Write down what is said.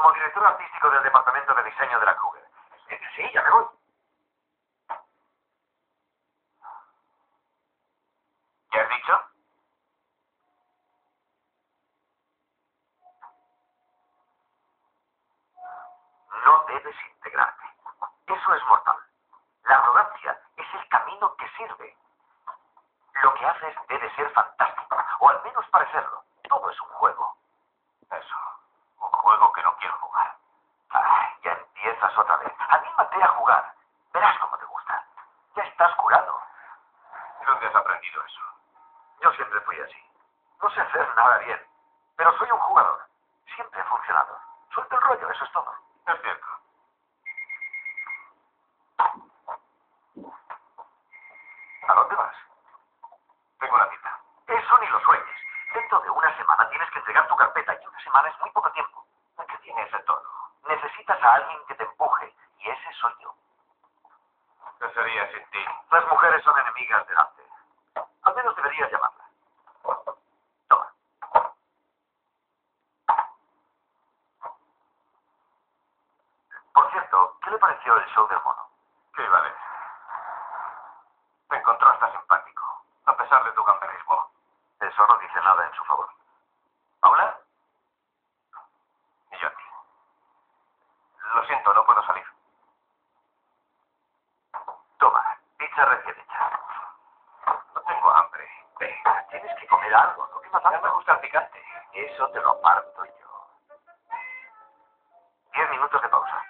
como director artístico del departamento de diseño de la Kruger. Sí, ya me voy. ¿Qué has dicho? No debes integrarte. Eso es mortal. La arrogancia es el camino que sirve. Lo que haces debe ser fantástico, o al menos parecerlo. Todo es un juego. Eso, un juego que no quiero jugar. Ay, ya empiezas otra vez. Anímate a jugar. Verás cómo te gusta. Ya estás curado. ¿Dónde has aprendido eso? Yo siempre fui así. No sé hacer nada bien, pero soy un jugador. Siempre ha funcionado. Suelta el rollo, eso es todo. Es cierto. ¿A dónde vas? Tengo una cita. Eso ni lo sueñes. Dentro de una semana tienes que entregar tu carpeta y una semana es muy poco tiempo. ¿Qué tienes de todo? Necesitas a alguien que te empuje y ese soy yo. ¿Qué sería sin ti? Las mujeres son enemigas del arte. Al menos deberías llamarla. Toma. Por cierto, ¿qué le pareció el show del mono? ¿Qué iba a decir? Me encontró hasta simpático, a pesar de tu gamberrismo. Eso no dice nada en su favor. ¿Paula? Y yo a ti. Lo siento, no puedo salir. Toma, pizza recién hecha. No tengo hambre. Venga, tienes que comer algo. ¿No te pasa? No me gusta el picante. Eso te lo aparto yo. 10 minutos de pausa.